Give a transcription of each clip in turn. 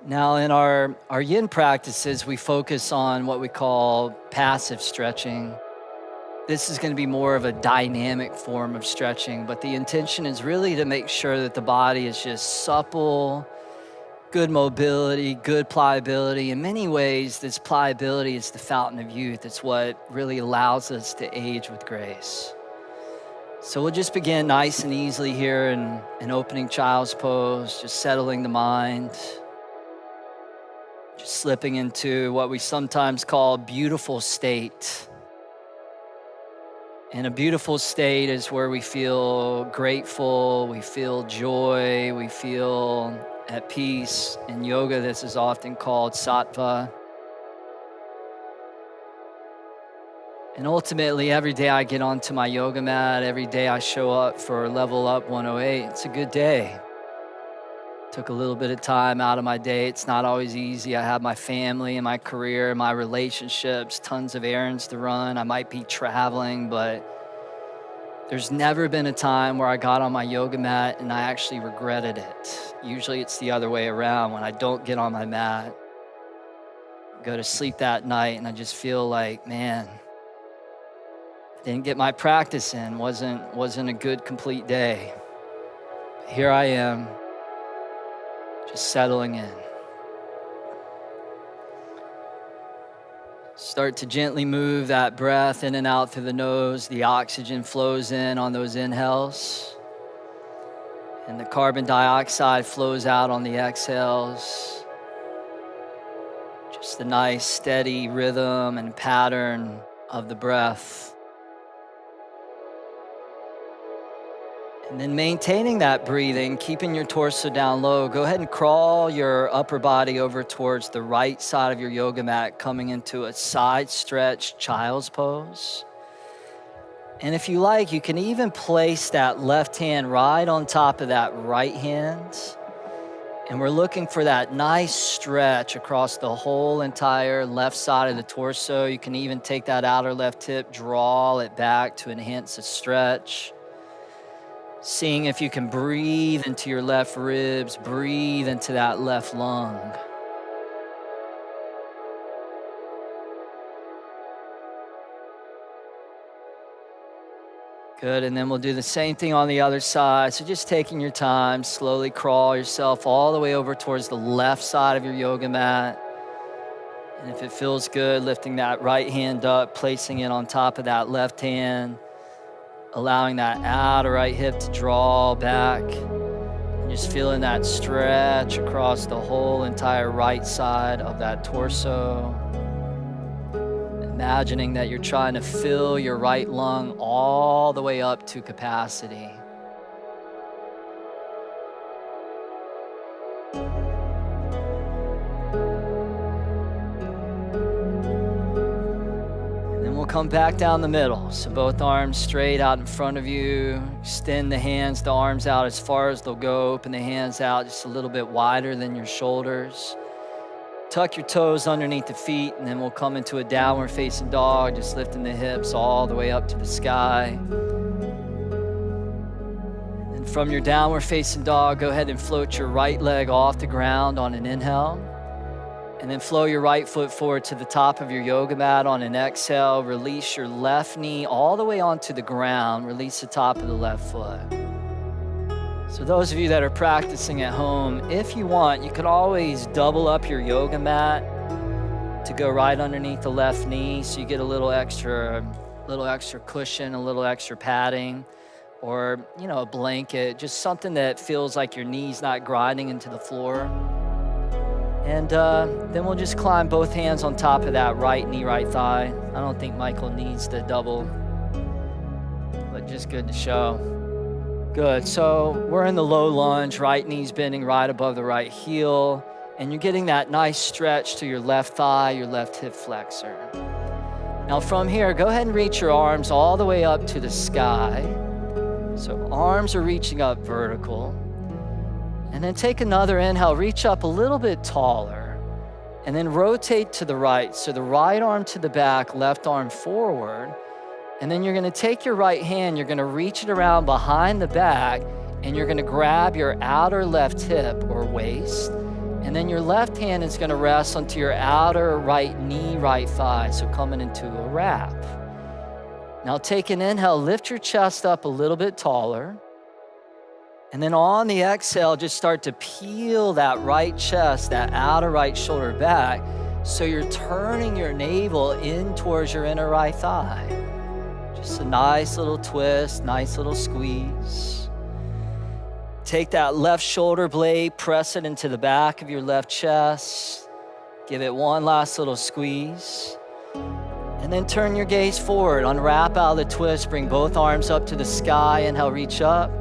Now, in our yin practices, we focus on what we call passive stretching. This is going to be more of a dynamic form of stretching, but the intention is really to make sure that the body is just supple, good mobility, good pliability. In many ways, this pliability is the fountain of youth. It's what really allows us to age with grace. So we'll just begin nice and easily here in an opening child's pose, just settling the mind, just slipping into what we sometimes call beautiful state. And a beautiful state is where we feel grateful, we feel joy, we feel at peace. In yoga, this is often called sattva. And ultimately, every day I get onto my yoga mat, every day I show up for Level Up 108, it's a good day. Took a little bit of time out of my day. It's not always easy. I have my family and my career, my relationships, tons of errands to run. I might be traveling, but there's never been a time where I got on my yoga mat and I actually regretted it. Usually it's the other way around. When I don't get on my mat, go to sleep that night and I just feel like, man, I didn't get my practice in. Wasn't a good, complete day. Here I am, just settling in. Start to gently move that breath in and out through the nose. The oxygen flows in on those inhales, and the carbon dioxide flows out on the exhales. Just the nice, steady rhythm and pattern of the breath. And then maintaining that breathing, keeping your torso down low, go ahead and crawl your upper body over towards the right side of your yoga mat, coming into a side stretch child's pose. And if you like, you can even place that left hand right on top of that right hand. And we're looking for that nice stretch across the whole entire left side of the torso. You can even take that outer left hip, draw it back to enhance the stretch. Seeing if you can breathe into your left ribs, breathe into that left lung. Good, and then we'll do the same thing on the other side. So just taking your time, slowly crawl yourself all the way over towards the left side of your yoga mat. And if it feels good, lifting that right hand up, placing it on top of that left hand. Allowing that outer right hip to draw back. And just feeling that stretch across the whole entire right side of that torso. Imagining that you're trying to fill your right lung all the way up to capacity. Come back down the middle. So both arms straight out in front of you. Extend the hands, the arms out as far as they'll go. Open the hands out just a little bit wider than your shoulders. Tuck your toes underneath the feet, and then we'll come into a downward facing dog, just lifting the hips all the way up to the sky. And from your downward facing dog, go ahead and float your right leg off the ground on an inhale. And then flow your right foot forward to the top of your yoga mat on an exhale. Release your left knee all the way onto the ground. Release the top of the left foot. So those of you that are practicing at home, if you want, you can always double up your yoga mat to go right underneath the left knee, so you get a little extra cushion, a little extra padding, or a blanket, just something that feels like your knee's not grinding into the floor. And then we'll just climb both hands on top of that right knee, right thigh. I don't think Michael needs the double, but just good to show. Good, so we're in the low lunge, right knee's bending right above the right heel, and you're getting that nice stretch to your left thigh, your left hip flexor. Now from here, go ahead and reach your arms all the way up to the sky. So arms are reaching up vertical. And then take another inhale, reach up a little bit taller, and then rotate to the right. So the right arm to the back, left arm forward. And then you're gonna take your right hand, you're gonna reach it around behind the back, and you're gonna grab your outer left hip or waist, And then your left hand is gonna rest onto your outer right knee, right thigh. So coming into a wrap. Now take an inhale, lift your chest up a little bit taller. And then on the exhale, just start to peel that right chest, that outer right shoulder back. So you're turning your navel in towards your inner right thigh. Just a nice little twist, nice little squeeze. Take that left shoulder blade, press it into the back of your left chest. Give it one last little squeeze. And then turn your gaze forward, unwrap out of the twist, bring both arms up to the sky, inhale, reach up.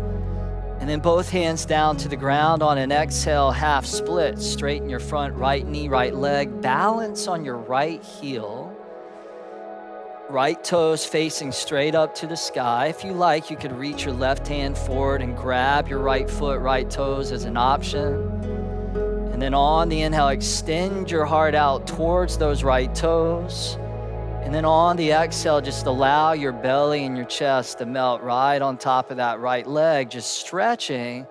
And then both hands down to the ground on an exhale, half split. Straighten your front right knee, right leg. Balance on your right heel. Right toes facing straight up to the sky. If you like, you could reach your left hand forward and grab your right foot, right toes as an option. And then on the inhale, extend your heart out towards those right toes. And then on the exhale, just allow your belly and your chest to melt right on top of that right leg, just stretching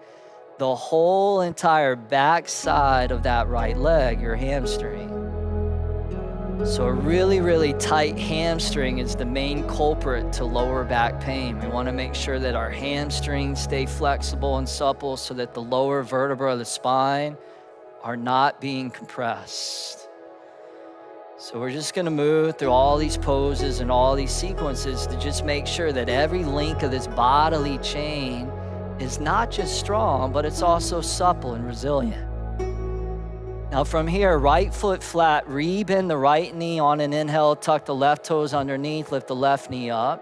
the whole entire back side of that right leg, your hamstring. So a really, really tight hamstring is the main culprit to lower back pain. We want to make sure that our hamstrings stay flexible and supple so that the lower vertebrae of the spine are not being compressed. So we're just gonna move through all these poses and all these sequences to just make sure that every link of this bodily chain is not just strong, but it's also supple and resilient. Now from here, right foot flat, rebend the right knee on an inhale, tuck the left toes underneath, lift the left knee up.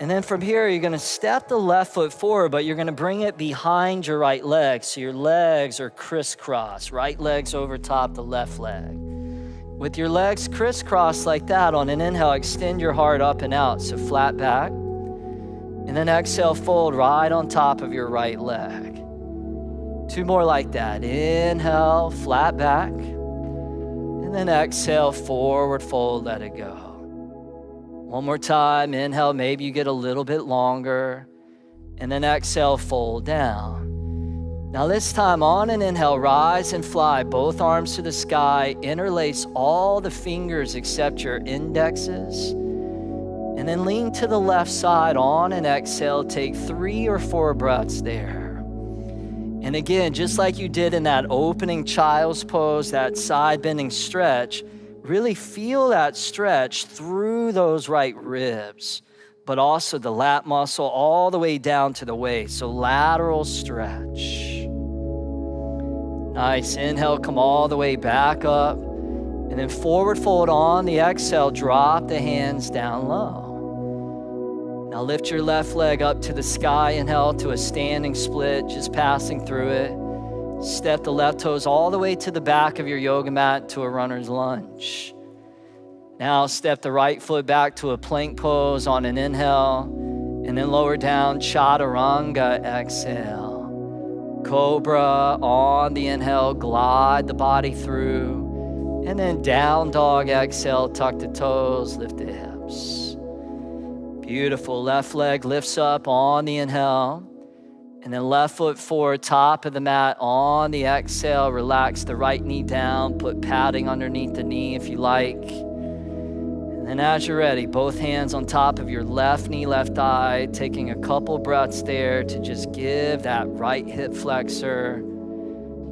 And then from here, you're gonna step the left foot forward, but you're gonna bring it behind your right leg. So your legs are crisscross, right leg's over top the left leg. With your legs crisscrossed like that, on an inhale, extend your heart up and out, so flat back. And then exhale, fold right on top of your right leg. Two more like that. Inhale, flat back. And then exhale, forward fold, let it go. One more time, inhale, maybe you get a little bit longer. And then exhale, fold down. Now this time on an inhale, rise and fly, both arms to the sky, interlace all the fingers except your indexes, and then lean to the left side on an exhale, take 3 or 4 breaths there. And again, just like you did in that opening child's pose, that side bending stretch, really feel that stretch through those right ribs, but also the lat muscle all the way down to the waist, so lateral stretch. Nice, inhale, come all the way back up, and then forward fold on the exhale, drop the hands down low. Now lift your left leg up to the sky, inhale to a standing split, just passing through it. Step the left toes all the way to the back of your yoga mat to a runner's lunge. Now step the right foot back to a plank pose on an inhale, and then lower down, chaturanga, exhale. Cobra on the inhale, glide the body through, and then down dog, exhale, tuck the toes, lift the hips. Beautiful, left leg lifts up on the inhale, and then left foot forward, top of the mat on the exhale, relax the right knee down, put padding underneath the knee if you like. And as you're ready, both hands on top of your left knee, left thigh, taking a couple breaths there to just give that right hip flexor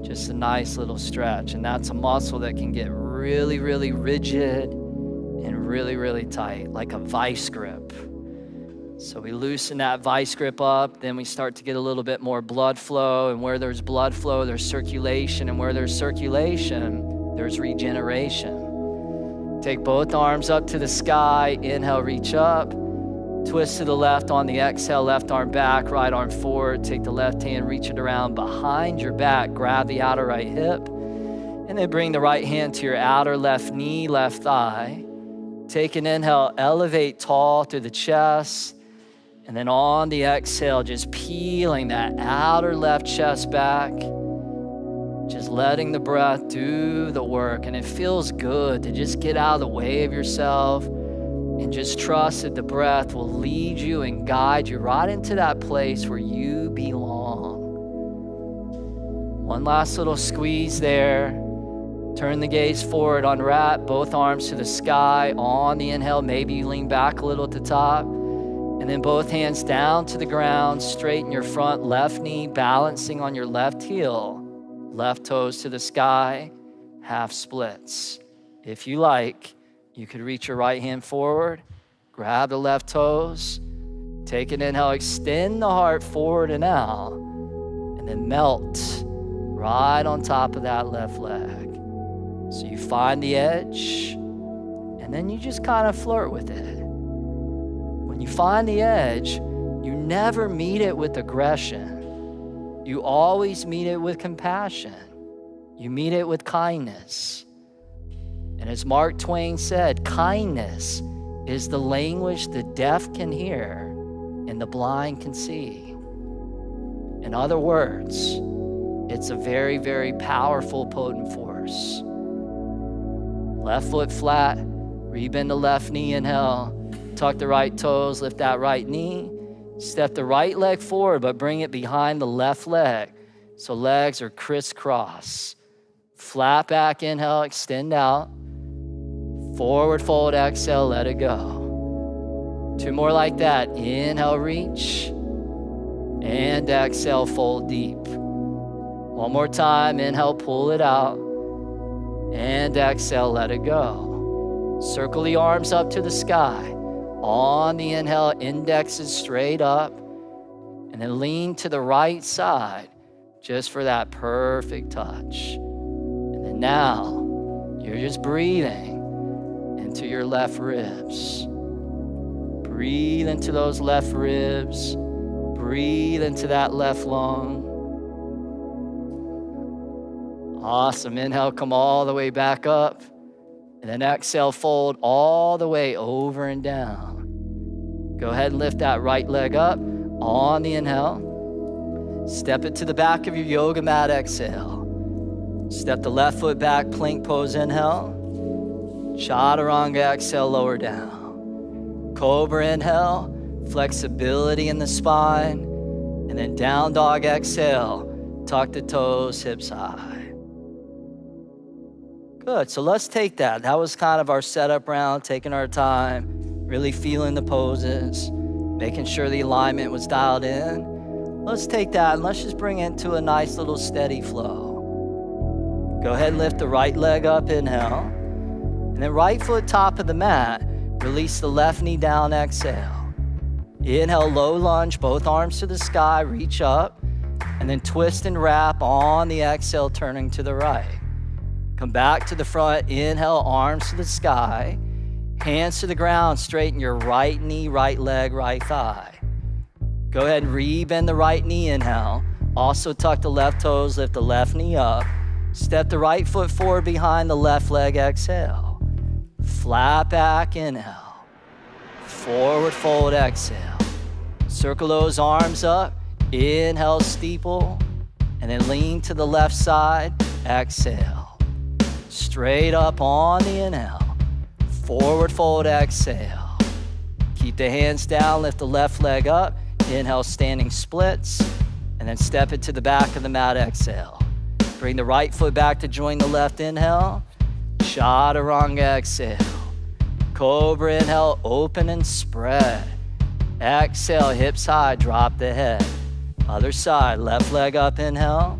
just a nice little stretch. And that's a muscle that can get really, really rigid and really, really tight, like a vice grip. So we loosen that vice grip up, then we start to get a little bit more blood flow. And where there's blood flow, there's circulation. And where there's circulation, there's regeneration. Take both arms up to the sky, inhale, reach up, twist to the left on the exhale, left arm back, right arm forward, take the left hand, reach it around behind your back, grab the outer right hip, and then bring the right hand to your outer left knee, left thigh. Take an inhale, elevate tall through the chest, and then on the exhale, just peeling that outer left chest back, just letting the breath do the work. And it feels good to just get out of the way of yourself and just trust that the breath will lead you and guide you right into that place where you belong. One last little squeeze there. Turn the gaze forward, unwrap both arms to the sky. On the inhale, maybe you lean back a little at the top. And then both hands down to the ground, straighten your front left knee, balancing on your left heel. Left toes to the sky, half splits. If you like, you could reach your right hand forward, grab the left toes, take an inhale, extend the heart forward and out, and then melt right on top of that left leg. So you find the edge, and then you just kind of flirt with it. When you find the edge, you never meet it with aggression. You always meet it with compassion. You meet it with kindness. And as Mark Twain said, kindness is the language the deaf can hear and the blind can see. In other words, it's a very, very powerful, potent force. Left foot flat, rebend the left knee, inhale. Tuck the right toes, lift that right knee. Step the right leg forward, but bring it behind the left leg. So legs are crisscross. Flat back, inhale, extend out. Forward fold, exhale, let it go. Two more like that. Inhale, reach. And exhale, fold deep. One more time, inhale, pull it out. And exhale, let it go. Circle the arms up to the sky. On the inhale, indexes straight up. And then lean to the right side just for that perfect touch. And then now, you're just breathing into your left ribs. Breathe into those left ribs. Breathe into that left lung. Awesome. Inhale, come all the way back up. And then exhale, fold all the way over and down. Go ahead and lift that right leg up. On the inhale. Step it to the back of your yoga mat, exhale. Step the left foot back, plank pose, inhale. Chaturanga, exhale, lower down. Cobra, inhale. Flexibility in the spine. And then down dog, exhale. Tuck the toes, hips high. Good, so let's take that. That was kind of our setup round, taking our time, really feeling the poses, making sure the alignment was dialed in. Let's take that and let's just bring it to a nice little steady flow. Go ahead and lift the right leg up, inhale. And then right foot top of the mat, release the left knee down, exhale. Inhale, low lunge, both arms to the sky, reach up. And then twist and wrap on the exhale, turning to the right. Come back to the front, inhale, arms to the sky, hands to the ground, straighten your right knee, right leg, right thigh. Go ahead and rebend the right knee, inhale. Also tuck the left toes, lift the left knee up. Step the right foot forward behind the left leg, exhale. Flat back, inhale. Forward fold, exhale. Circle those arms up, inhale, steeple, and then lean to the left side, exhale. Straight up on the inhale. Forward fold, exhale. Keep the hands down, lift the left leg up. Inhale, standing splits. And then step it to the back of the mat, exhale. Bring the right foot back to join the left, inhale. Chaturanga, exhale. Cobra, inhale, open and spread. Exhale, hips high, drop the head. Other side, left leg up, inhale.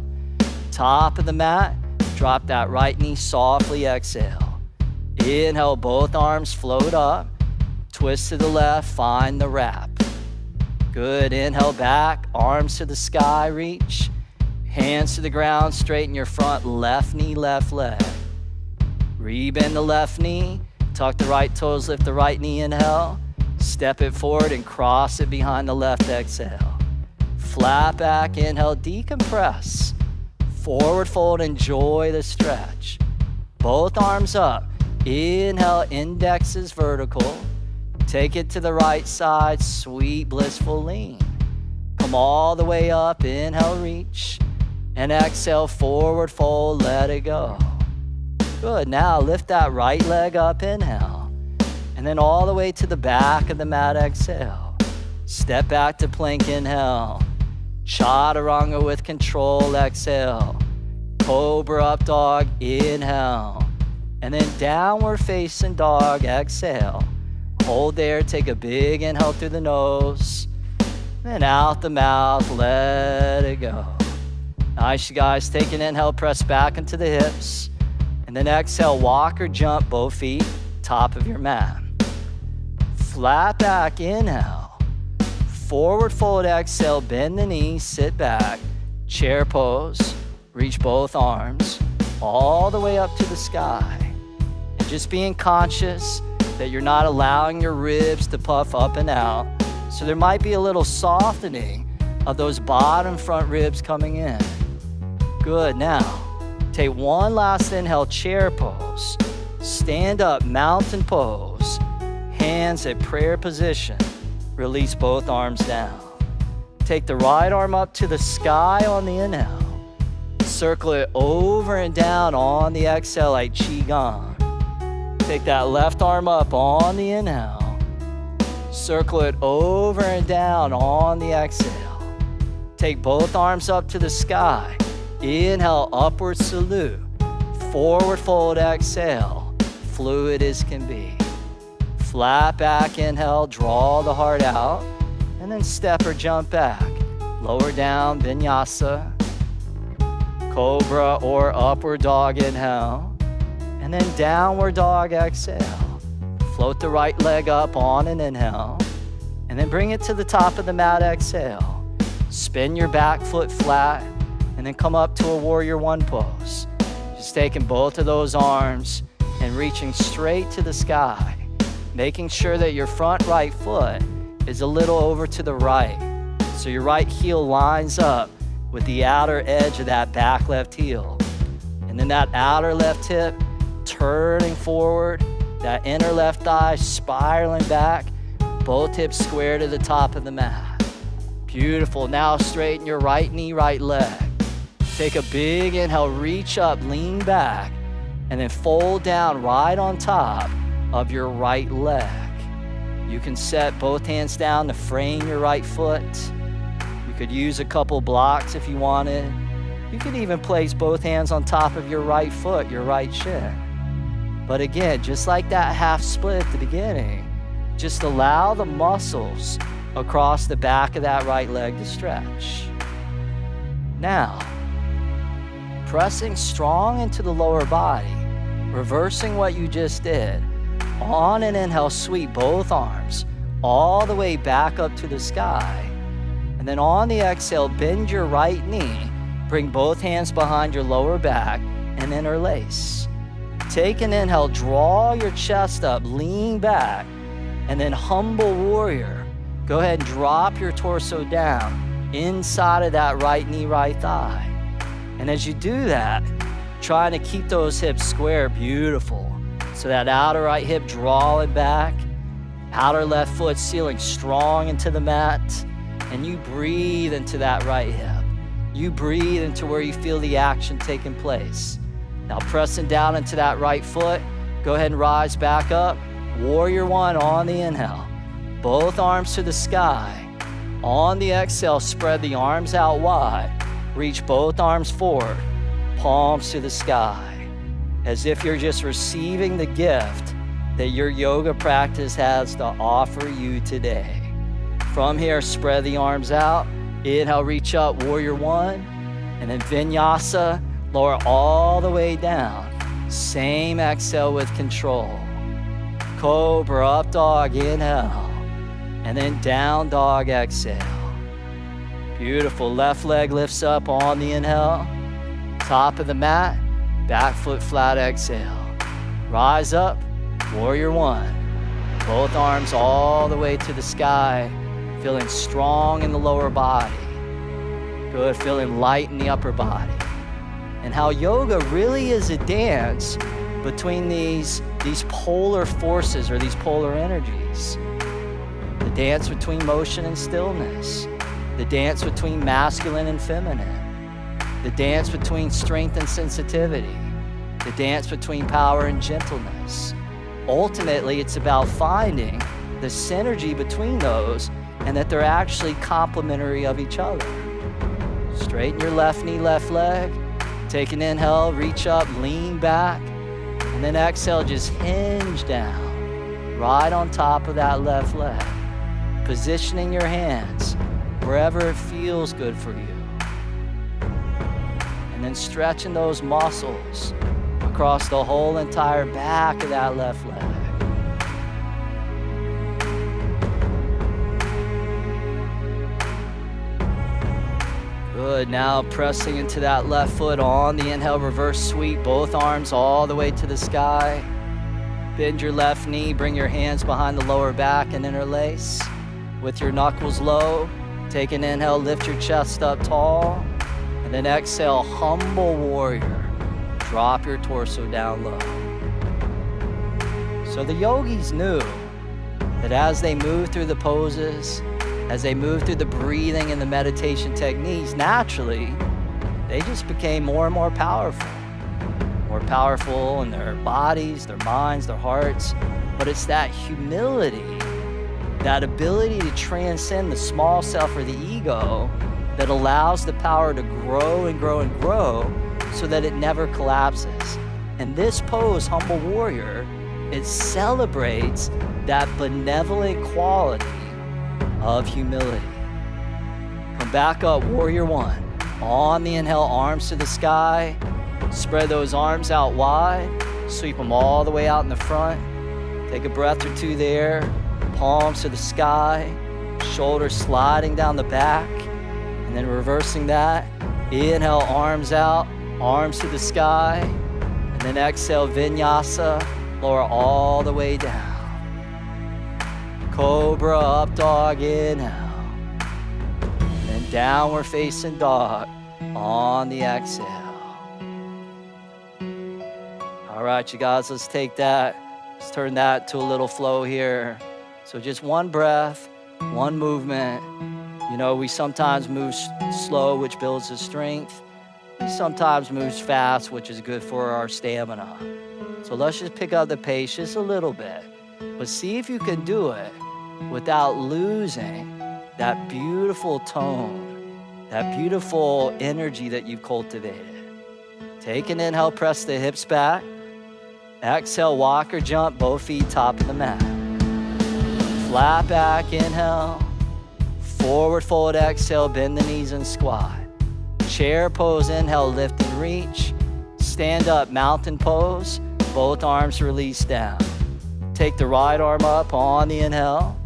Top of the mat. Drop that right knee softly, exhale. Inhale, both arms float up. Twist to the left, find the wrap. Good, inhale back, arms to the sky, reach. Hands to the ground, straighten your front left knee, left leg. Rebend the left knee, tuck the right toes, lift the right knee, inhale. Step it forward and cross it behind the left, exhale. Flat back, inhale, decompress. Forward fold, enjoy the stretch. Both arms up. Inhale, index is vertical. Take it to the right side, sweet, blissful lean. Come all the way up, inhale, reach. And exhale, forward fold, let it go. Good, now lift that right leg up, inhale. And then all the way to the back of the mat, exhale. Step back to plank, inhale. Chaturanga with control, exhale. Cobra Up Dog, inhale. And then downward facing dog, exhale. Hold there, take a big inhale through the nose. Then out the mouth, let it go. Nice, you guys. Take an inhale, press back into the hips. And then exhale, walk or jump both feet, top of your mat. Flat back, inhale. Forward fold, exhale, bend the knees, sit back. Chair pose, reach both arms all the way up to the sky. And just being conscious that you're not allowing your ribs to puff up and out. So there might be a little softening of those bottom front ribs coming in. Good, now take one last inhale, chair pose. Stand up, mountain pose. Hands at prayer position. Release both arms down. Take the right arm up to the sky on the inhale. Circle it over and down on the exhale like Qigong. Take that left arm up on the inhale. Circle it over and down on the exhale. Take both arms up to the sky. Inhale, upward salute. Forward fold, exhale. Fluid as can be. Flat back, inhale, draw the heart out. And then step or jump back. Lower down, vinyasa. Cobra or upward dog, inhale. And then downward dog, exhale. Float the right leg up on an inhale. And then bring it to the top of the mat, exhale. Spin your back foot flat. And then come up to a warrior one pose. Just taking both of those arms and reaching straight to the sky. Making sure that your front right foot is a little over to the right. So your right heel lines up with the outer edge of that back left heel. And then that outer left hip turning forward, that inner left thigh spiraling back, both hips square to the top of the mat. Beautiful. Now straighten your right knee, right leg. Take a big inhale, reach up, lean back, and then fold down right on top of your right leg. You can set both hands down to frame your right foot. You could use a couple blocks if you wanted. You could even place both hands on top of your right foot, your right shin. But again, just like that half split at the beginning, just allow the muscles across the back of that right leg to stretch. Now, pressing strong into the lower body, reversing what you just did. On an inhale, sweep both arms all the way back up to the sky. And then on the exhale, bend your right knee, bring both hands behind your lower back, and interlace. Take an inhale, draw your chest up, lean back, and then humble warrior. Go ahead and drop your torso down inside of that right knee, right thigh. And as you do that, trying to keep those hips square, beautiful. So that outer right hip drawing back, outer left foot sealing strong into the mat, and you breathe into that right hip. You breathe into where you feel the action taking place. Now pressing down into that right foot, go ahead and rise back up. Warrior one on the inhale. Both arms to the sky. On the exhale, spread the arms out wide. Reach both arms forward, palms to the sky, as if you're just receiving the gift that your yoga practice has to offer you today. From here, spread the arms out. Inhale, reach up, warrior one, and then vinyasa, lower all the way down. Same exhale with control. Cobra Up Dog, inhale, and then down dog, exhale. Beautiful. Left leg lifts up on the inhale. Top of the mat, back foot flat, exhale. Rise up, warrior one. Both arms all the way to the sky, feeling strong in the lower body. Good, feeling light in the upper body. And how yoga really is a dance between these polar forces or these polar energies. The dance between motion and stillness. The dance between masculine and feminine. The dance between strength and sensitivity. The dance between power and gentleness. Ultimately, it's about finding the synergy between those and that they're actually complementary of each other. Straighten your left knee, left leg. Take an inhale, reach up, lean back, and then exhale, just hinge down, right on top of that left leg. Positioning your hands wherever it feels good for you. And then stretching those muscles across the whole entire back of that left leg. Good, now pressing into that left foot on the inhale, reverse sweep, both arms all the way to the sky. Bend your left knee, bring your hands behind the lower back and interlace. With your knuckles low, take an inhale, lift your chest up tall, and then exhale, humble warrior. Drop your torso down low. So the yogis knew that as they moved through the poses, as they moved through the breathing and the meditation techniques, naturally, they just became more and more powerful. More powerful in their bodies, their minds, their hearts. But it's that humility, that ability to transcend the small self or the ego that allows the power to grow and grow and grow so that it never collapses. And this pose, Humble Warrior, it celebrates that benevolent quality of humility. Come back up, Warrior One. On the inhale, arms to the sky. Spread those arms out wide. Sweep them all the way out in the front. Take a breath or two there. Palms to the sky. Shoulders sliding down the back. And then reversing that. Inhale, arms out. Arms to the sky. And then exhale, vinyasa. Lower all the way down. Cobra Up Dog, inhale. And then downward facing dog on the exhale. All right, you guys, let's take that. Let's turn that to a little flow here. So just one breath, one movement. You know, we sometimes move slow, which builds the strength. We sometimes move fast, which is good for our stamina. So let's just pick up the pace just a little bit. But see if you can do it without losing that beautiful tone, that beautiful energy that you've cultivated. Take an inhale, press the hips back. Exhale, walk or jump, both feet top of the mat. Flat back, inhale. Forward fold, exhale, bend the knees and squat. Chair pose, inhale, lift and reach. Stand up, mountain pose, both arms release down. Take the right arm up on the inhale.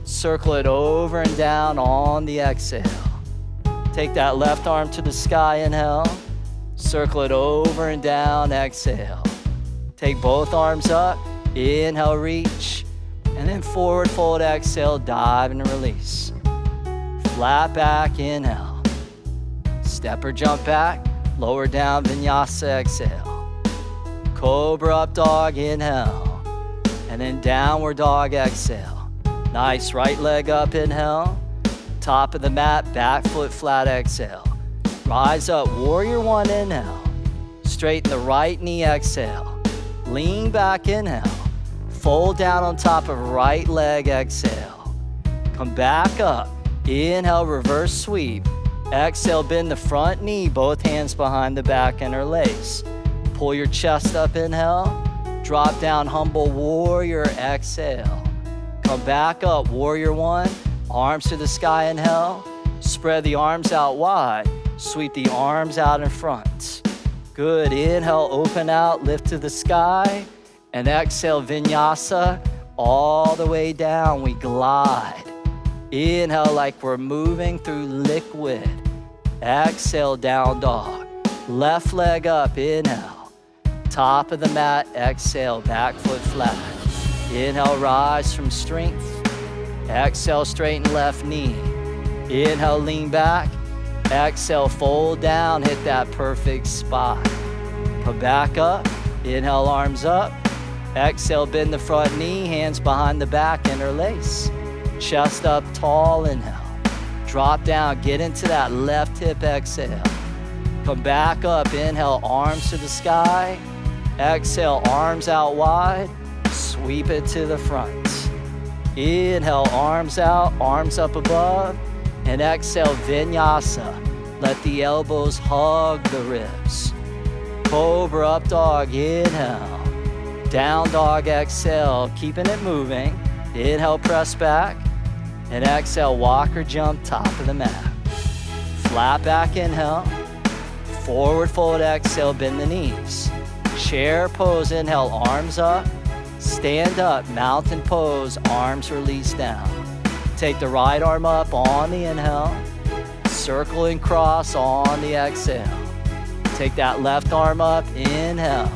Circle it over and down on the exhale. Take that left arm to the sky, inhale. Circle it over and down, exhale. Take both arms up, inhale, reach. And then forward fold, exhale, dive and release. Flat back, inhale. Step or jump back, lower down, vinyasa, exhale. Cobra Up Dog, inhale. And then downward dog, exhale. Nice, right leg up, inhale. Top of the mat, back foot flat, exhale. Rise up, Warrior One, inhale. Straighten the right knee, exhale. Lean back, inhale. Fold down on top of right leg, exhale. Come back up, inhale, reverse sweep. Exhale, bend the front knee, both hands behind the back, interlace. Pull your chest up, inhale. Drop down, Humble Warrior, exhale. Come back up, Warrior One. Arms to the sky, inhale. Spread the arms out wide. Sweep the arms out in front. Good, inhale, open out, lift to the sky. And exhale, vinyasa, all the way down, we glide. Inhale like we're moving through liquid. Exhale, down dog. Left leg up, inhale. Top of the mat, exhale, back foot flat. Inhale, rise from strength. Exhale, straighten left knee. Inhale, lean back. Exhale, fold down, hit that perfect spot. Come back up. Inhale, arms up. Exhale, bend the front knee, hands behind the back, interlace. Chest up tall, inhale. Drop down, get into that left hip, exhale. Come back up, inhale, arms to the sky. Exhale, arms out wide. Sweep it to the front. Inhale, arms out, arms up above. And exhale, vinyasa. Let the elbows hug the ribs. Cobra Up Dog, inhale. Down Dog, exhale, keeping it moving. Inhale, press back. And exhale, walk or jump, top of the mat. Flat back, inhale. Forward fold, exhale, bend the knees. Chair pose, inhale, arms up. Stand up, mountain pose, arms release down. Take the right arm up on the inhale. Circle and cross on the exhale. Take that left arm up, inhale.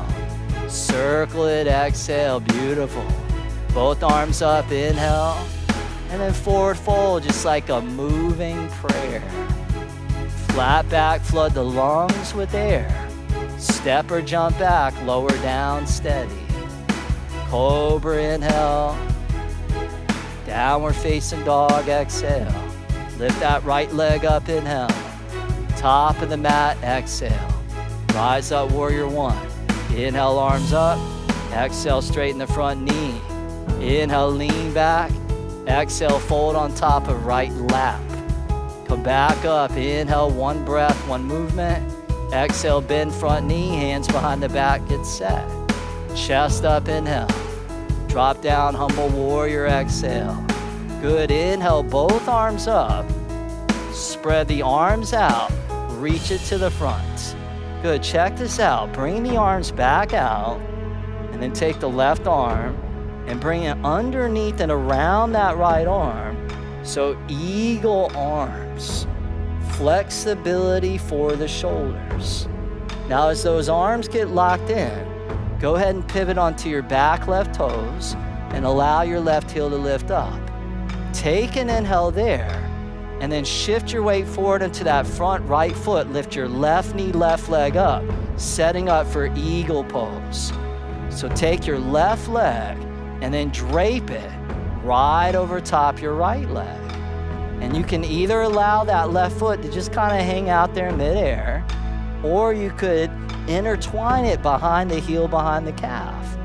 Circle it, exhale, beautiful. Both arms up, inhale. And then forward fold, just like a moving prayer. Flat back, flood the lungs with air. Step or jump back, lower down, steady. Cobra, inhale. Downward facing dog, exhale. Lift that right leg up, inhale. Top of the mat, exhale. Rise up, warrior one. Inhale, arms up. Exhale, straighten the front knee. Inhale, lean back. Exhale, fold on top of right lap. Come back up. Inhale, one breath, one movement. Exhale, bend front knee, hands behind the back, get set. Chest up, inhale. Drop down, humble warrior, exhale. Good, inhale, both arms up. Spread the arms out, reach it to the front. Good, check this out. Bring the arms back out, and then take the left arm and bring it underneath and around that right arm. So eagle arms. Flexibility for the shoulders. Now as those arms get locked in, go ahead and pivot onto your back left toes and allow your left heel to lift up. Take an inhale there, and then shift your weight forward into that front right foot. Lift your left knee, left leg up, setting up for eagle pose. So take your left leg and then drape it right over top your right leg. And you can either allow that left foot to just kind of hang out there in midair, or you could intertwine it behind the heel, behind the calf.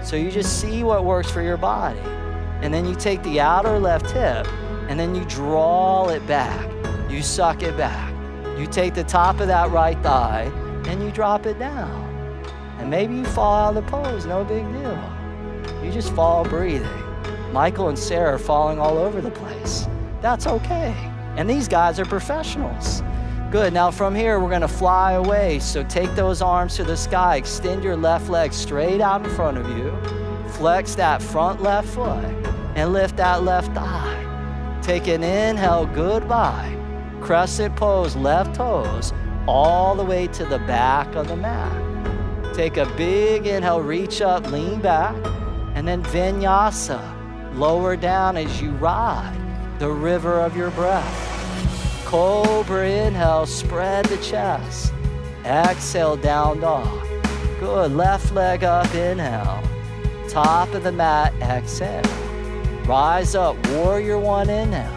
So you just see what works for your body. And then you take the outer left hip and then you draw it back. You suck it back. You take the top of that right thigh and you drop it down. And maybe you fall out of the pose, no big deal. You just fall breathing. Michael and Sarah are falling all over the place. That's okay. And these guys are professionals. Good, now from here, we're gonna fly away. So take those arms to the sky, extend your left leg straight out in front of you, flex that front left foot, and lift that left thigh. Take an inhale, goodbye. Crescent pose, left toes, all the way to the back of the mat. Take a big inhale, reach up, lean back, and then vinyasa, lower down as you ride the river of your breath. Cobra, inhale, spread the chest. Exhale, down dog. Good, left leg up, inhale. Top of the mat, exhale. Rise up, warrior one, inhale.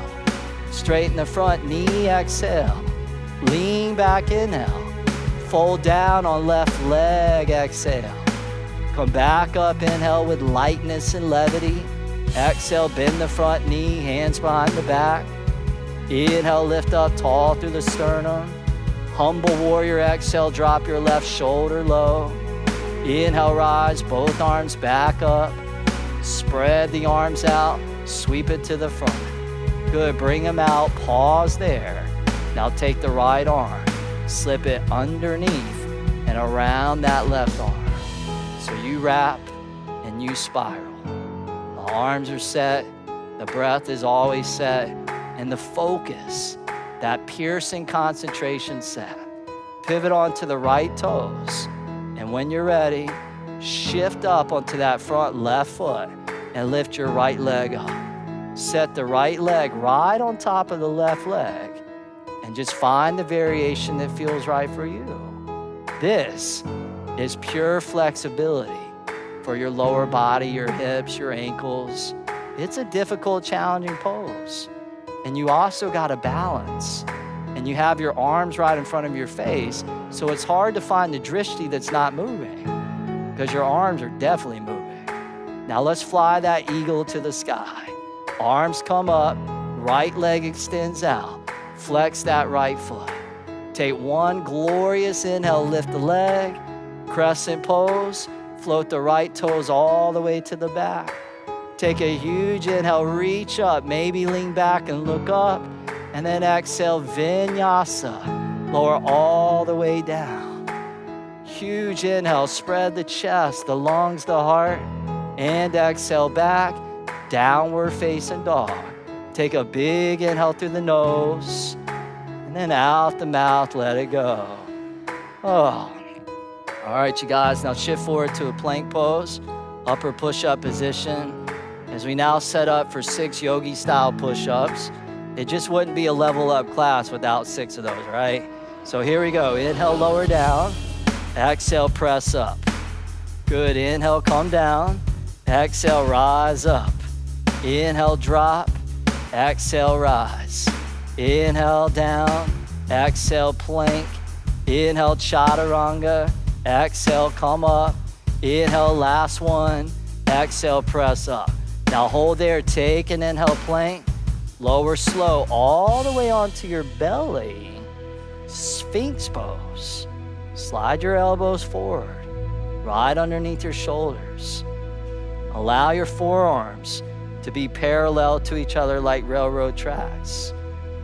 Straighten the front knee, exhale. Lean back, inhale. Fold down on left leg, exhale. Come back up, inhale with lightness and levity. Exhale, bend the front knee, hands behind the back. Inhale, lift up tall through the sternum. Humble warrior, exhale, drop your left shoulder low. Inhale, rise, both arms back up. Spread the arms out, sweep it to the front. Good, bring them out, pause there. Now take the right arm, slip it underneath and around that left arm. So you wrap and you spiral. The arms are set, the breath is always set, and the focus, that piercing concentration set. Pivot onto the right toes, and when you're ready, shift up onto that front left foot and lift your right leg up. Set the right leg right on top of the left leg and just find the variation that feels right for you. This is pure flexibility for your lower body, your hips, your ankles. It's a difficult, challenging pose. And you also got to balance. And you have your arms right in front of your face, so it's hard to find the drishti that's not moving, because your arms are definitely moving. Now let's fly that eagle to the sky. Arms come up, right leg extends out. Flex that right foot. Take one glorious inhale, lift the leg. Crescent Pose, float the right toes all the way to the back. Take a huge inhale, reach up, maybe lean back and look up. And then exhale, Vinyasa, lower all the way down. Huge inhale, spread the chest, the lungs, the heart. And exhale back, downward facing dog. Take a big inhale through the nose. And then out the mouth, let it go. Oh. All right, you guys, now shift forward to a plank pose, upper push-up position. As we now set up for 6 yogi-style push-ups. It just wouldn't be a level up class without 6 of those, right? So here we go. Inhale, lower down. Exhale, press up. Good. Inhale, come down. Exhale, rise up. Inhale, drop. Exhale, rise. Inhale, down. Exhale, plank. Inhale, chaturanga. Exhale, come up. Inhale, last one. Exhale, press up. Now hold there. Take an inhale, plank. Lower slow all the way onto your belly. Sphinx Pose. Slide your elbows forward, right underneath your shoulders. Allow your forearms to be parallel to each other like railroad tracks.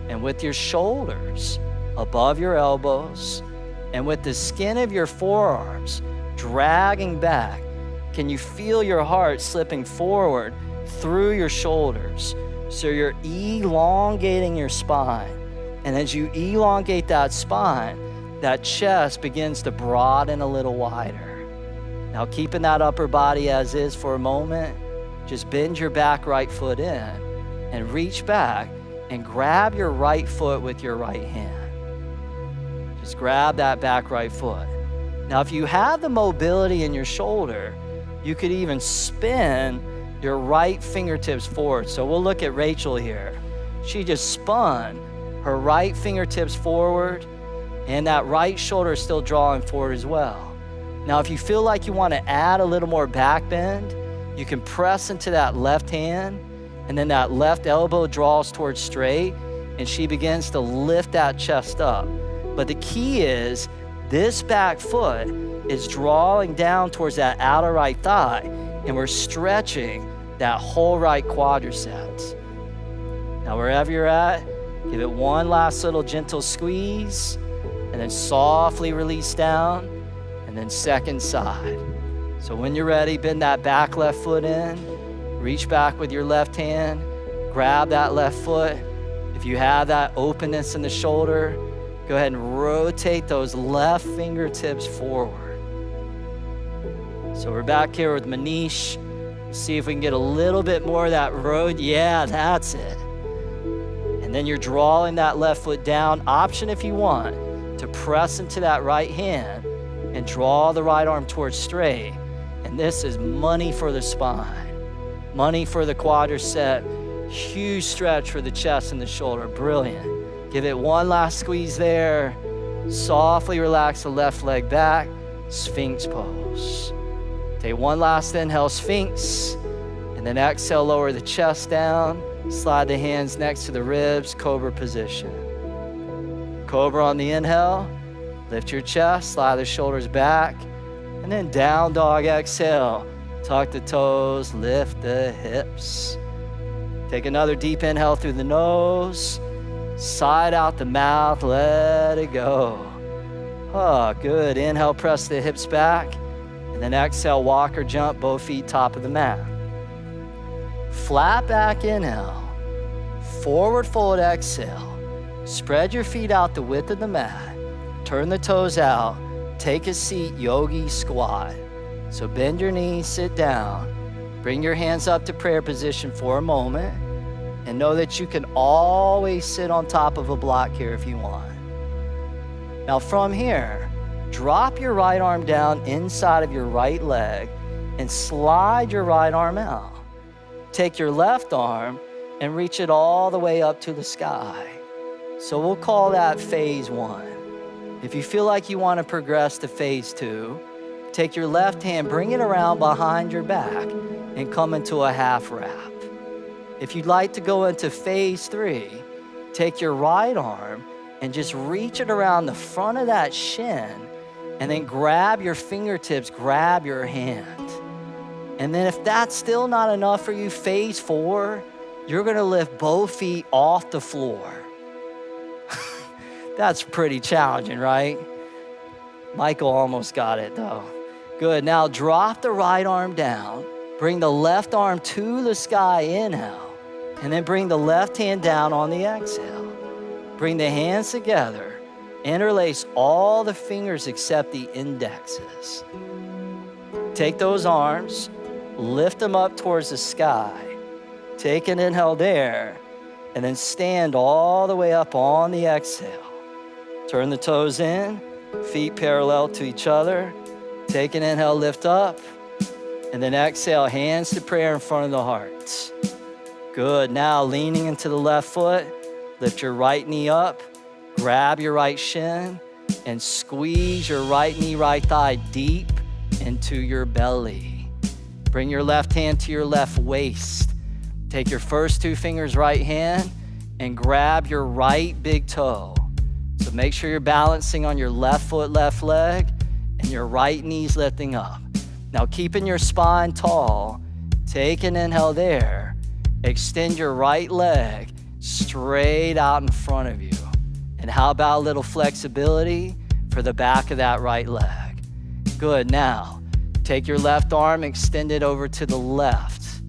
And with your shoulders above your elbows and with the skin of your forearms dragging back, can you feel your heart slipping forward through your shoulders? So you're elongating your spine. And as you elongate that spine, that chest begins to broaden a little wider. Now keeping that upper body as is for a moment, just bend your back right foot in and reach back and grab your right foot with your right hand. Just grab that back right foot. Now if you have the mobility in your shoulder, you could even spin your right fingertips forward. So we'll look at Rachel here. She just spun her right fingertips forward and that right shoulder is still drawing forward as well. Now, if you feel like you want to add a little more back bend, you can press into that left hand and then that left elbow draws towards straight and she begins to lift that chest up. But the key is this back foot is drawing down towards that outer right thigh and we're stretching that whole right quadriceps. Now, wherever you're at, give it one last little gentle squeeze and then softly release down and then second side. So when you're ready, bend that back left foot in, reach back with your left hand, grab that left foot. If you have that openness in the shoulder, go ahead and rotate those left fingertips forward. So we're back here with Manish. See if we can get a little bit more of that road. Yeah, that's it. And then you're drawing that left foot down. Option if you want to press into that right hand and draw the right arm towards straight. And this is money for the spine, money for the quadricep, huge stretch for the chest and the shoulder. Brilliant. Give it one last squeeze there. Softly relax the left leg back. Sphinx Pose. Take one last inhale, Sphinx, and then exhale, lower the chest down, slide the hands next to the ribs, Cobra position. Cobra on the inhale, lift your chest, slide the shoulders back, and then down dog, exhale, tuck the toes, lift the hips. Take another deep inhale through the nose, side out the mouth, let it go. Oh, good. Inhale, press the hips back. And then exhale, walk or jump, both feet top of the mat. Flat back inhale, forward fold exhale. Spread your feet out the width of the mat. Turn the toes out. Take a seat, yogi squat. So bend your knees, sit down. Bring your hands up to prayer position for a moment. And know that you can always sit on top of a block here if you want. Now from here, drop your right arm down inside of your right leg and slide your right arm out. Take your left arm and reach it all the way up to the sky. So we'll call that phase 1. If you feel like you want to progress to phase 2, take your left hand, bring it around behind your back and come into a half wrap. If you'd like to go into phase 3, take your right arm and just reach it around the front of that shin And then grab your fingertips, grab your hand. And then if that's still not enough for you, phase 4, you're gonna lift both feet off the floor. That's pretty challenging, right? Michael almost got it though. Good, now drop the right arm down. Bring the left arm to the sky, inhale. And then bring the left hand down on the exhale. Bring the hands together. Interlace all the fingers except the indexes. Take those arms, lift them up towards the sky. Take an inhale there, and then stand all the way up on the exhale. Turn the toes in, feet parallel to each other. Take an inhale, lift up, and then exhale, hands to prayer in front of the heart. Good, now leaning into the left foot, lift your right knee up, grab your right shin, and squeeze your right knee, right thigh deep into your belly. Bring your left hand to your left waist. Take your first 2 fingers, right hand, and grab your right big toe. So make sure you're balancing on your left foot, left leg, and your right knee's lifting up. Now keeping your spine tall, take an inhale there. Extend your right leg straight out in front of you. And how about a little flexibility for the back of that right leg? Good, now take your left arm, extend it over to the left.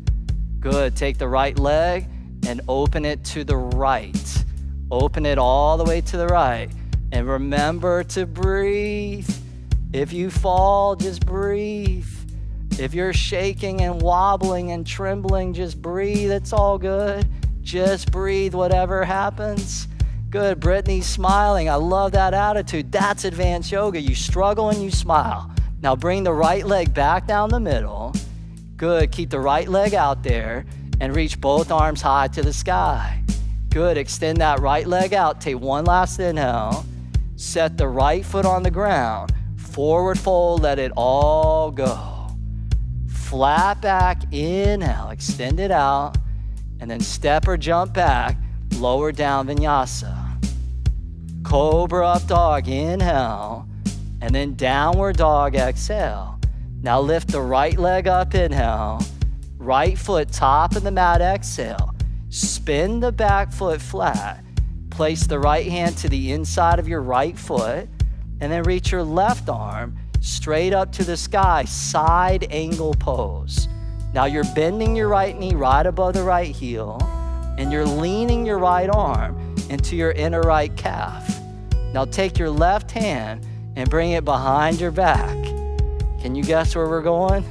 Good, take the right leg and open it to the right. Open it all the way to the right. And remember to breathe. If you fall, just breathe. If you're shaking and wobbling and trembling, just breathe. It's all good. Just breathe, whatever happens. Good, Brittany's smiling. I love that attitude. That's advanced yoga. You struggle and you smile. Now bring the right leg back down the middle. Good, keep the right leg out there and reach both arms high to the sky. Good, extend that right leg out. Take one last inhale. Set the right foot on the ground. Forward fold, let it all go. Flat back, inhale, extend it out. And then step or jump back, lower down vinyasa. Cobra Up Dog, inhale. And then downward dog, exhale. Now lift the right leg up, inhale. Right foot top of the mat, exhale. Spin the back foot flat. Place the right hand to the inside of your right foot. And then reach your left arm straight up to the sky, side angle pose. Now you're bending your right knee right above the right heel. And you're leaning your right arm into your inner right calf. Now take your left hand and bring it behind your back. Can you guess where we're going?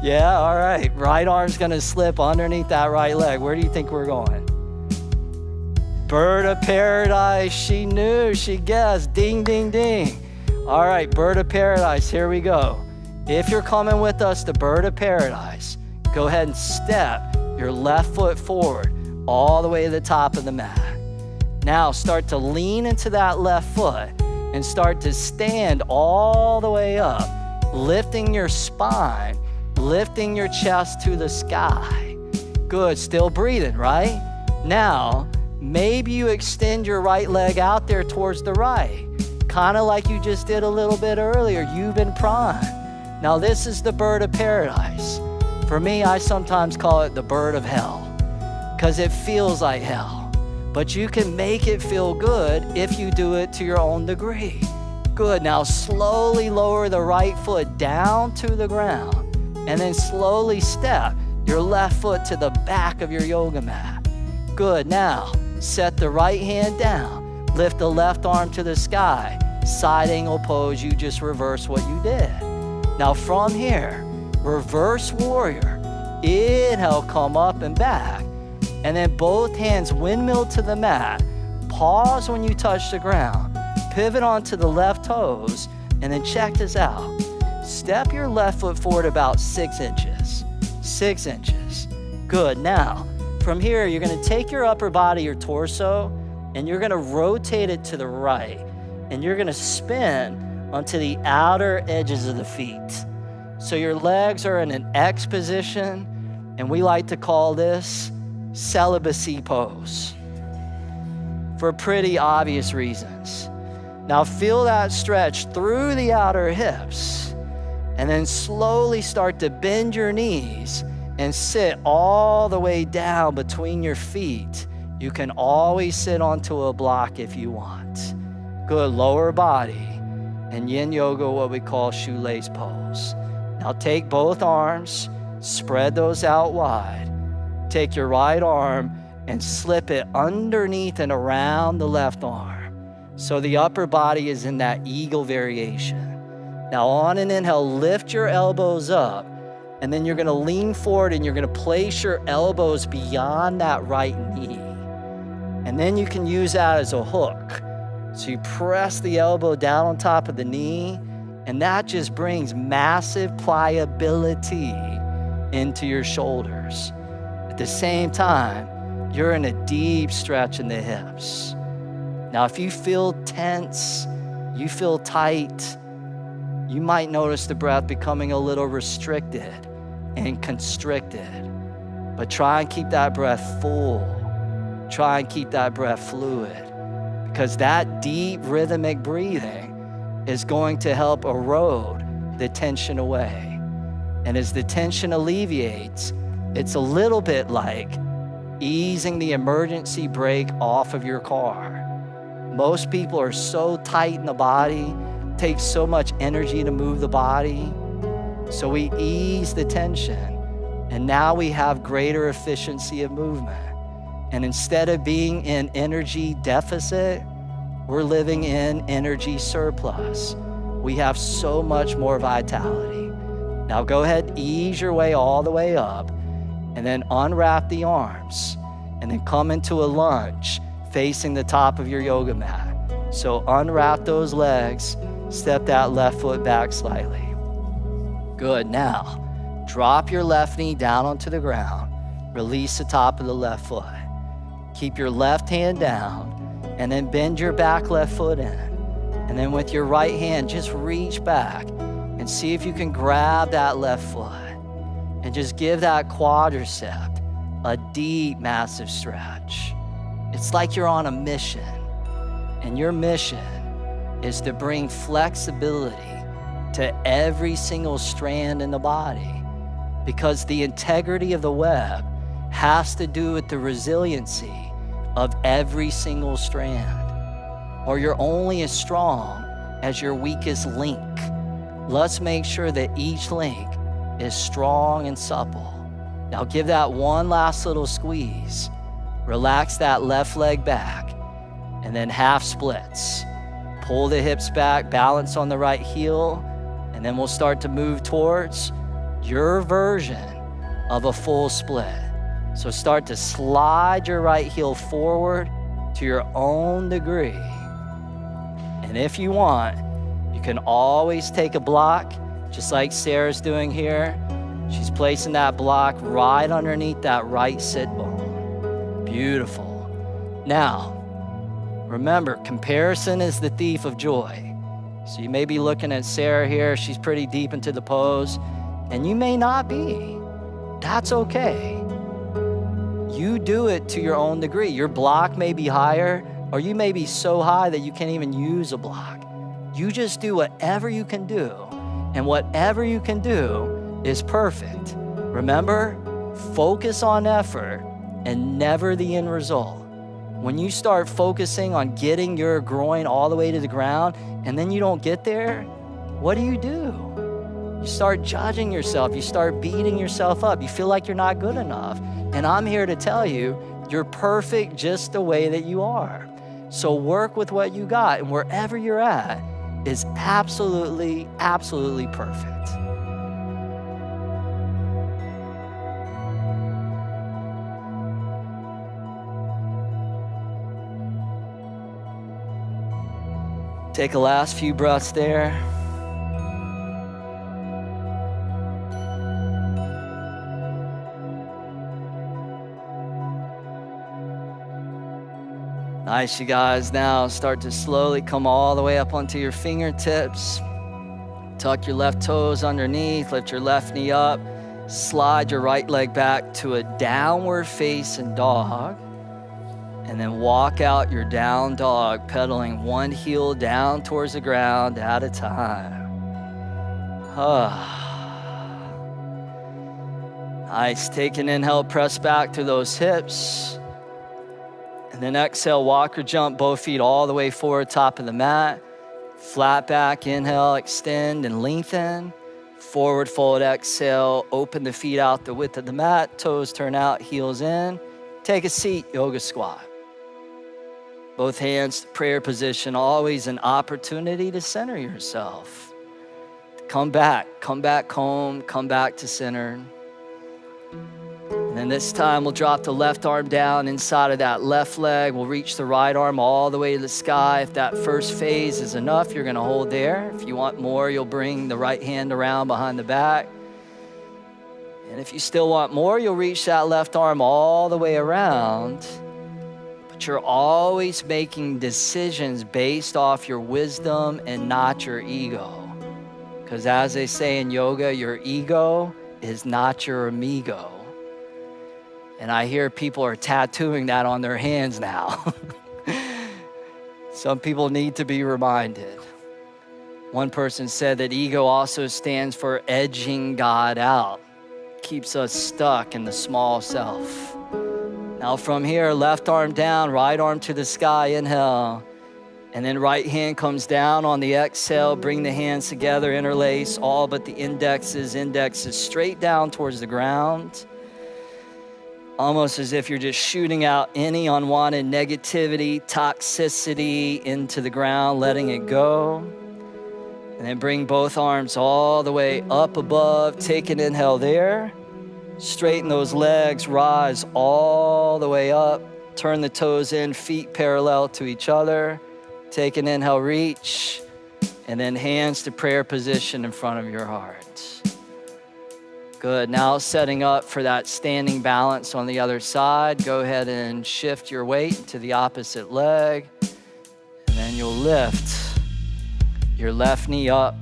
Yeah, all right. Right arm's gonna slip underneath that right leg. Where do you think we're going? Bird of paradise. She knew, she guessed. Ding, ding, ding. All right, bird of paradise, here we go. If you're coming with us to bird of paradise, go ahead and step your left foot forward all the way to the top of the mat. Now start to lean into that left foot and start to stand all the way up, lifting your spine, lifting your chest to the sky. Good, still breathing, right? Now, maybe you extend your right leg out there towards the right, kind of like you just did a little bit earlier. You've been primed. Now this is the bird of paradise. For me, I sometimes call it the bird of hell because it feels like hell. But you can make it feel good if you do it to your own degree. Good, now slowly lower the right foot down to the ground and then slowly step your left foot to the back of your yoga mat. Good, now set the right hand down, lift the left arm to the sky, side angle pose, you just reverse what you did. Now from here, reverse warrior, inhale, come up and back, and then both hands windmill to the mat, pause when you touch the ground, pivot onto the left toes, and then check this out. Step your left foot forward about 6 inches. 6 inches. Good. Now, from here, you're going to take your upper body, your torso, and you're going to rotate it to the right. And you're going to spin onto the outer edges of the feet. So your legs are in an X position, and we like to call this Celibacy Pose for pretty obvious reasons. Now feel that stretch through the outer hips, and then slowly start to bend your knees and sit all the way down between your feet. You can always sit onto a block if you want. Good, lower body. And yin yoga, what we call shoelace pose. Now take both arms, spread those out wide. Take your right arm and slip it underneath and around the left arm. So the upper body is in that eagle variation. Now on an inhale, lift your elbows up, and then you're gonna lean forward and you're gonna place your elbows beyond that right knee. And then you can use that as a hook. So you press the elbow down on top of the knee, and that just brings massive pliability into your shoulders. At the same time, you're in a deep stretch in the hips. Now, if you feel tense, you feel tight, you might notice the breath becoming a little restricted and constricted. But try and keep that breath full. Try and keep that breath fluid, because that deep rhythmic breathing is going to help erode the tension away. And as the tension alleviates, it's a little bit like easing the emergency brake off of your car. Most people are so tight in the body, it takes so much energy to move the body. So we ease the tension, and now we have greater efficiency of movement. And instead of being in energy deficit, we're living in energy surplus. We have so much more vitality. Now go ahead, ease your way all the way up, and then unwrap the arms, and then come into a lunge facing the top of your yoga mat. So unwrap those legs, step that left foot back slightly. Good, now drop your left knee down onto the ground, release the top of the left foot. Keep your left hand down, and then bend your back left foot in. And then with your right hand, just reach back and see if you can grab that left foot and just give that quadricep a deep, massive stretch. It's like you're on a mission, and your mission is to bring flexibility to every single strand in the body, because the integrity of the web has to do with the resiliency of every single strand, or you're only as strong as your weakest link. Let's make sure that each link is strong and supple. Now give that one last little squeeze. Relax that left leg back, and then half splits. Pull the hips back, balance on the right heel, and then we'll start to move towards your version of a full split. So start to slide your right heel forward to your own degree. And if you want, you can always take a block, just like Sarah's doing here. She's placing that block right underneath that right sit bone. Beautiful. Now, remember, comparison is the thief of joy. So you may be looking at Sarah here. She's pretty deep into the pose, and you may not be. That's okay. You do it to your own degree. Your block may be higher, or you may be so high that you can't even use a block. You just do whatever you can do, and whatever you can do is perfect. Remember, focus on effort and never the end result. When you start focusing on getting your groin all the way to the ground, and then you don't get there, what do? You start judging yourself. You start beating yourself up. You feel like you're not good enough. And I'm here to tell you, you're perfect just the way that you are. So work with what you got, and wherever you're at is absolutely, absolutely perfect. Take a last few breaths there. Nice, you guys. Now start to slowly come all the way up onto your fingertips. Tuck your left toes underneath, lift your left knee up, slide your right leg back to a downward facing dog. And then walk out your down dog, pedaling one heel down towards the ground at a time. Nice. Take an inhale, press back to those hips. And then exhale, walk or jump both feet all the way forward, top of the mat. Flat back, inhale, extend and lengthen. Forward fold, exhale, open the feet out the width of the mat. Toes turn out, heels in. Take a seat, yoga squat. Both hands, prayer position, always an opportunity to center yourself. Come back home, come back to center. And then this time we'll drop the left arm down inside of that left leg. We'll reach the right arm all the way to the sky. If that first phase is enough, you're gonna hold there. If you want more, you'll bring the right hand around behind the back. And if you still want more, you'll reach that left arm all the way around. But you're always making decisions based off your wisdom and not your ego. Because as they say in yoga, your ego is not your amigo. And I hear people are tattooing that on their hands now. Some people need to be reminded. One person said that ego also stands for edging God out. Keeps us stuck in the small self. Now from here, left arm down, right arm to the sky, inhale. And then right hand comes down on the exhale. Bring the hands together, interlace all but the indexes straight down towards the ground. Almost as if you're just shooting out any unwanted negativity, toxicity into the ground, letting it go. And then bring both arms all the way up above. Take an inhale there. Straighten those legs, rise all the way up. Turn the toes in, feet parallel to each other. Take an inhale, reach. And then hands to prayer position in front of your heart. Good, now setting up for that standing balance on the other side. Go ahead and shift your weight to the opposite leg. And then you'll lift your left knee up.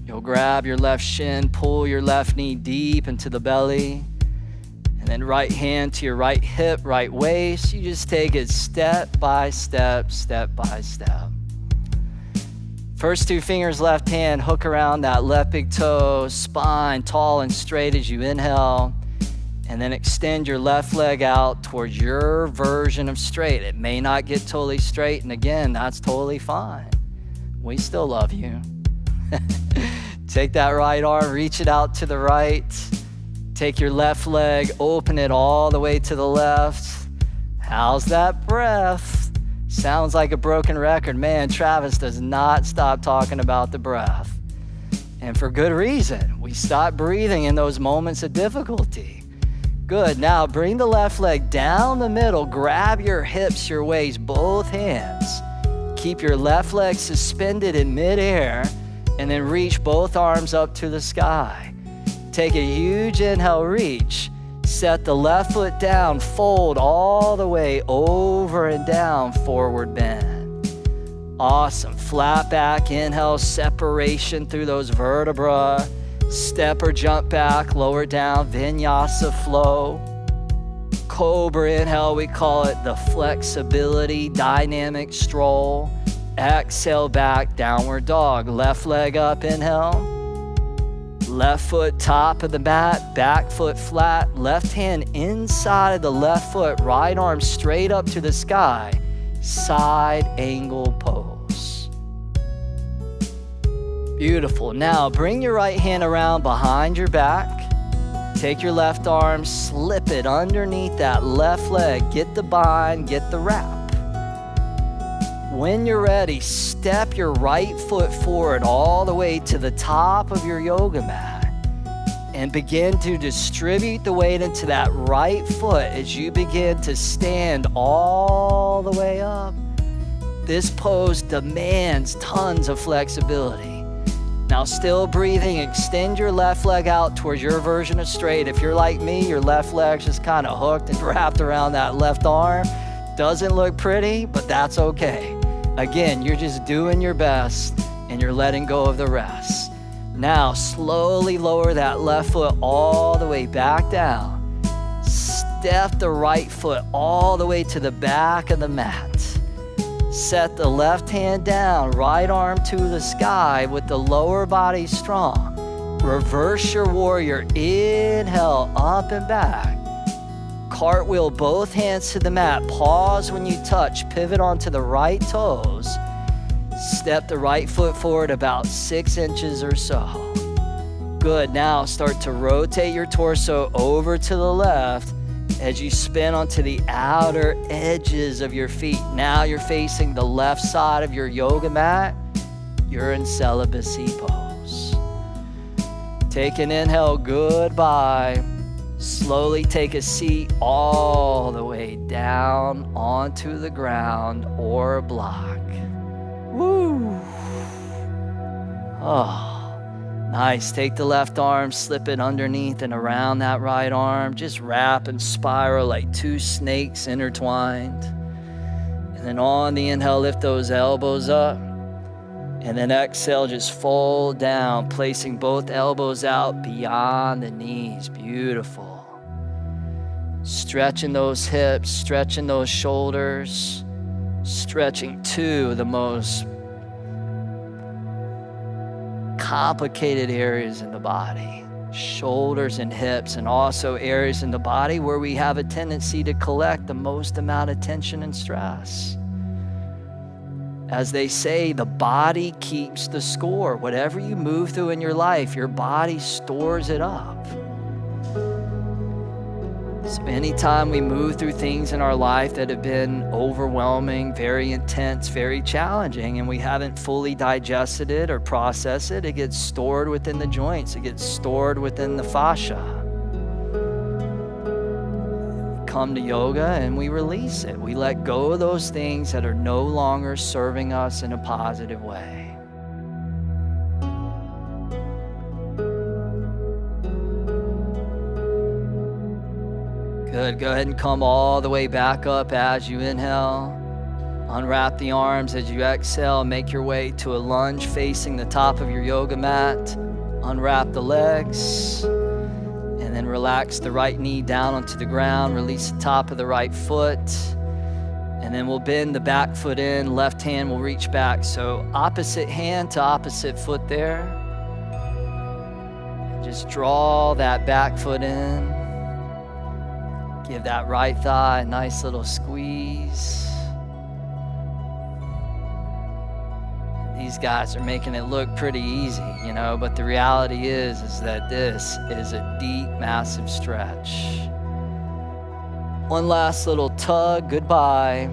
You'll grab your left shin, pull your left knee deep into the belly. And then right hand to your right hip, right waist. You just take it step by step, step by step. First two fingers, left hand, hook around that left big toe, spine tall and straight as you inhale. And then extend your left leg out towards your version of straight. It may not get totally straight, and again, that's totally fine. We still love you. Take that right arm, reach it out to the right. Take your left leg, open it all the way to the left. How's that breath? Sounds like a broken record. Man, Travis does not stop talking about the breath. And for good reason. We stop breathing in those moments of difficulty. Good, now bring the left leg down the middle. Grab your hips, your waist, both hands. Keep your left leg suspended in midair and then reach both arms up to the sky. Take a huge inhale, reach. Set the left foot down, fold all the way over and down, forward bend. Awesome, flat back, inhale, separation through those vertebrae. Step or jump back, lower down, vinyasa flow. Cobra inhale, we call it the flexibility, dynamic stroll. Exhale back, downward dog. Left leg up, inhale. Left foot top of the mat, back foot flat, left hand inside of the left foot, right arm straight up to the sky, side angle pose. Beautiful. Now bring your right hand around behind your back. Take your left arm, slip it underneath that left leg. Get the bind, get the wrap. When you're ready, step your right foot forward all the way to the top of your yoga mat and begin to distribute the weight into that right foot as you begin to stand all the way up. This pose demands tons of flexibility. Now still breathing, extend your left leg out towards your version of straight. If you're like me, your left leg's just kind of hooked and wrapped around that left arm. Doesn't look pretty, but that's okay. Again, you're just doing your best and you're letting go of the rest. Now, slowly lower that left foot all the way back down. step the right foot all the way to the back of the mat. Set the left hand down, right arm to the sky with the lower body strong. Reverse your warrior. Inhale, up and back. Cartwheel both hands to the mat. Pause when you touch. Pivot onto the right toes. Step the right foot forward about 6 inches or so. Good. Now start to rotate your torso over to the left as you spin onto the outer edges of your feet. Now you're facing the left side of your yoga mat. You're in Celibacy Pose. Take an inhale. Goodbye. Slowly take a seat all the way down onto the ground or a block. Woo! Oh, nice. Take the left arm, slip it underneath and around that right arm. Just wrap and spiral like 2 snakes intertwined. And then on the inhale, lift those elbows up. And then exhale, just fold down, placing both elbows out beyond the knees. Beautiful. Stretching those hips, stretching those shoulders, stretching to the most complicated areas in the body, shoulders and hips, and also areas in the body where we have a tendency to collect the most amount of tension and stress. As they say, the body keeps the score. Whatever you move through in your life, your body stores it up. So anytime we move through things in our life that have been overwhelming, very intense, very challenging, and we haven't fully digested it or processed it, it gets stored within the joints. It gets stored within the fascia. We come to yoga and we release it. We let go of those things that are no longer serving us in a positive way. Good. Go ahead and come all the way back up as you inhale. Unwrap the arms as you exhale. Make your way to a lunge facing the top of your yoga mat. Unwrap the legs. And then relax the right knee down onto the ground. Release the top of the right foot. And then we'll bend the back foot in. Left hand will reach back. So opposite hand to opposite foot there. And just draw that back foot in. Give that right thigh a nice little squeeze. These guys are making it look pretty easy, you know, but the reality is that this is a deep, massive stretch. One last little tug, goodbye.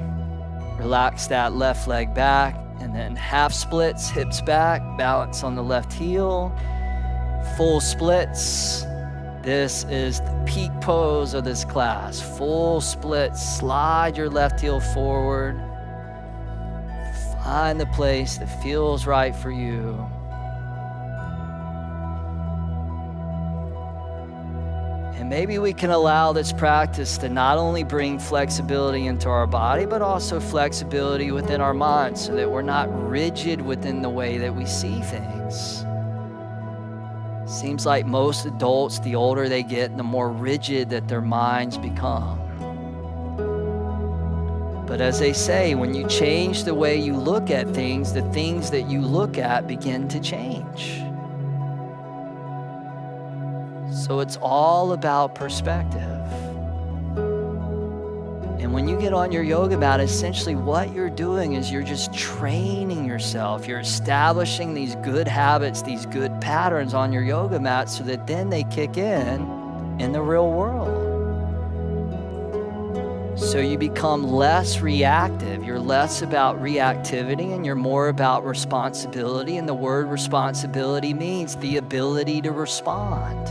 Relax that left leg back, and then half splits, hips back, balance on the left heel. Full splits. This is the peak pose of this class. Full splits, slide your left heel forward. Find the place that feels right for you. And maybe we can allow this practice to not only bring flexibility into our body, but also flexibility within our mind so that we're not rigid within the way that we see things. Seems like most adults, the older they get, the more rigid that their minds become. But as they say, when you change the way you look at things, the things that you look at begin to change. So it's all about perspective. And when you get on your yoga mat, essentially what you're doing is you're just training yourself. You're establishing these good habits, these good patterns on your yoga mat so that then they kick in the real world. So you become less reactive. You're less about reactivity and you're more about responsibility. And the word responsibility means the ability to respond.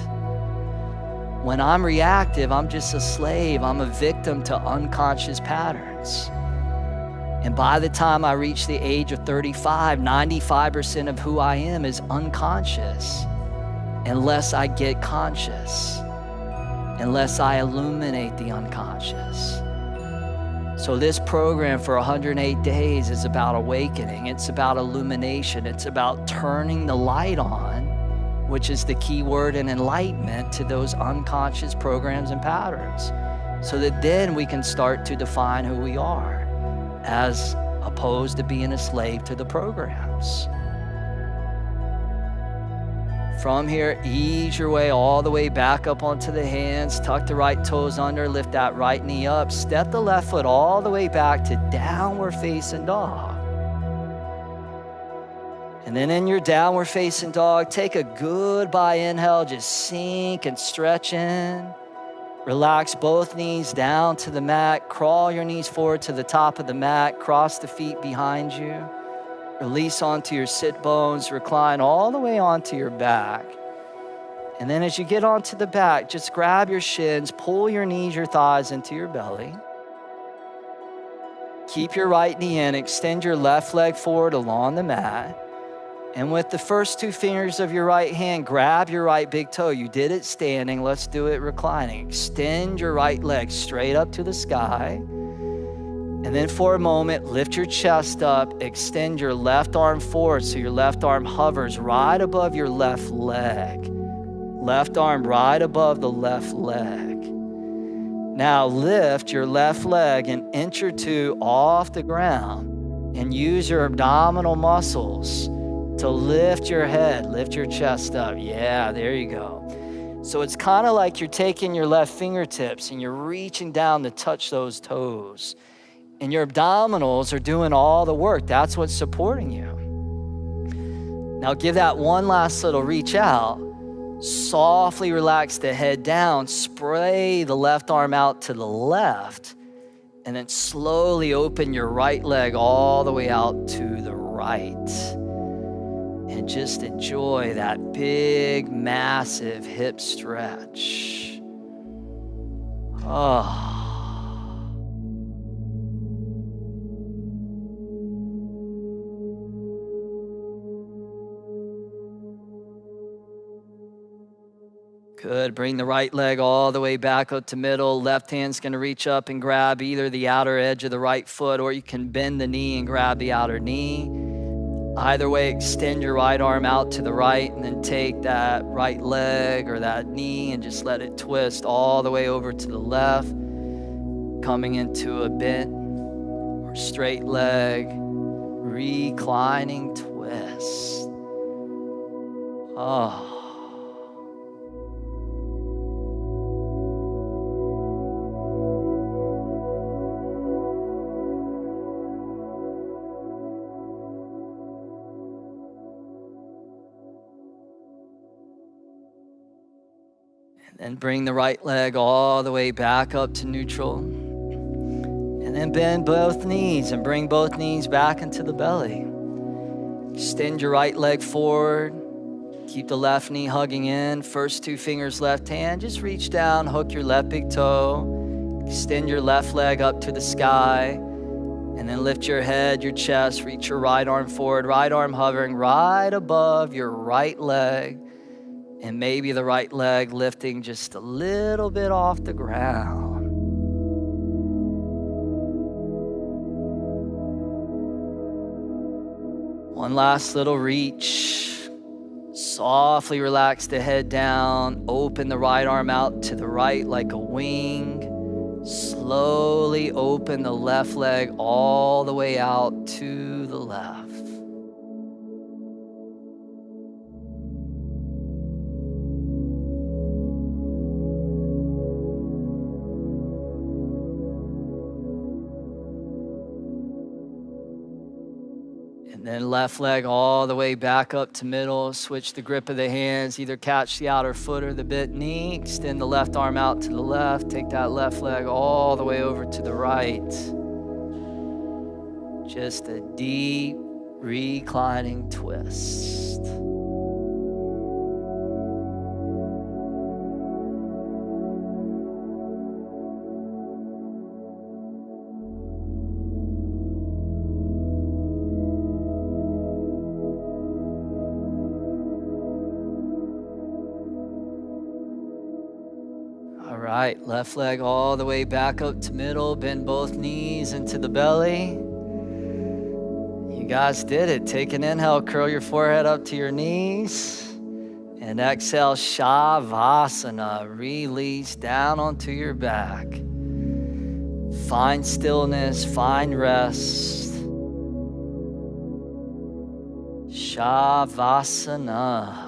When I'm reactive, I'm just a slave. I'm a victim to unconscious patterns. And by the time I reach the age of 35, 95% of who I am is unconscious unless I get conscious, unless I illuminate the unconscious. So this program for 108 days is about awakening. It's about illumination. It's about turning the light on, which is the key word in enlightenment, to those unconscious programs and patterns. so that then we can start to define who we are, as opposed to being a slave to the programs. From here, ease your way all the way back up onto the hands. Tuck the right toes under, lift that right knee up. Step the left foot all the way back to downward facing dog. And then in your downward facing dog, take a goodbye inhale, just sink and stretch in. Relax both knees down to the mat. Crawl your knees forward to the top of the mat. Cross the feet behind you. Release onto your sit bones. Recline all the way onto your back. And then as you get onto the back, just grab your shins, pull your knees, your thighs into your belly. Keep your right knee in. Extend your left leg forward along the mat. And with the first two fingers of your right hand, grab your right big toe. You did it standing. Let's do it reclining. Extend your right leg straight up to the sky. And then for a moment, lift your chest up. Extend your left arm forward so your left arm hovers right above your left leg. Left arm right above the left leg. Now lift your left leg an inch or two off the ground and use your abdominal muscles to lift your head, lift your chest up. Yeah, there you go. So it's kind of like you're taking your left fingertips and you're reaching down to touch those toes. And your abdominals are doing all the work. That's what's supporting you. Now give that one last little reach out. Softly relax the head down. Spray the left arm out to the left. And then slowly open your right leg all the way out to the right. And just enjoy that big, massive hip stretch. Oh. Good. Bring the right leg all the way back up to middle. Left hand's going to reach up and grab either the outer edge of the right foot, or you can bend the knee and grab the outer knee. Either way, extend your right arm out to the right and then take that right leg or that knee and just let it twist all the way over to the left, coming into a bent or straight leg, reclining twist. Oh. And bring the right leg all the way back up to neutral. And then bend both knees and bring both knees back into the belly. Extend your right leg forward. Keep the left knee hugging in. First two fingers left hand. Just reach down, hook your left big toe. Extend your left leg up to the sky. And then lift your head, your chest. Reach your right arm forward. Right arm hovering right above your right leg. And maybe the right leg lifting just a little bit off the ground. One last little reach. Softly relax the head down. Open the right arm out to the right like a wing. Slowly open the left leg all the way out to the left. Then left leg all the way back up to middle. Switch the grip of the hands. Either catch the outer foot or the bent knee. Extend the left arm out to the left. Take that left leg all the way over to the right. Just a deep reclining twist. Right, left leg all the way back up to middle. Bend both knees into the belly. You guys did it. Take an inhale, curl your forehead up to your knees. And exhale, Shavasana. Release down onto your back. Find stillness, find rest. Shavasana.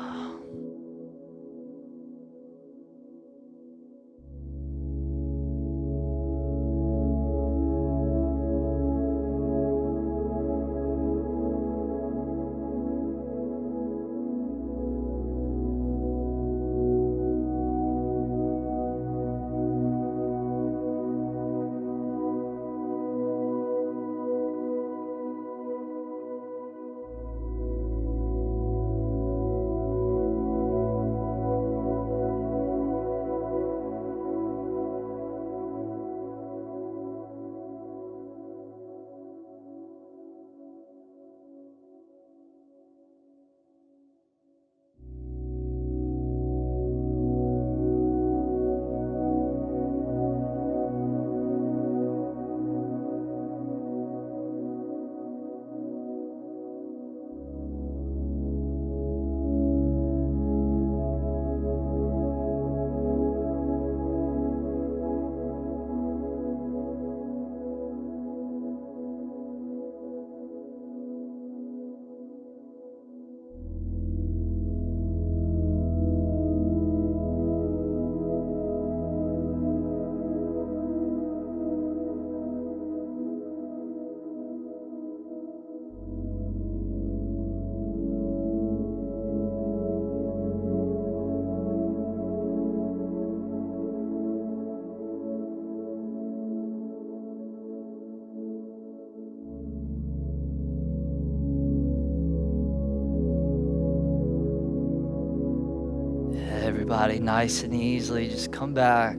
Everybody, nice and easily, just come back.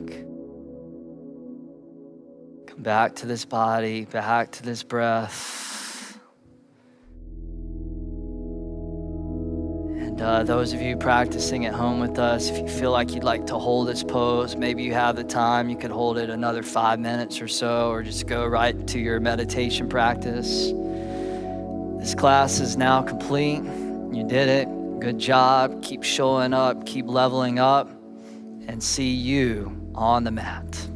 Come back to this body, back to this breath. And those of you practicing at home with us, if you feel like you'd like to hold this pose, maybe you have the time, you could hold it another 5 minutes or so, or just go right to your meditation practice. This class is now complete. You did it. Good job. Keep showing up, keep leveling up, and see you on the mat.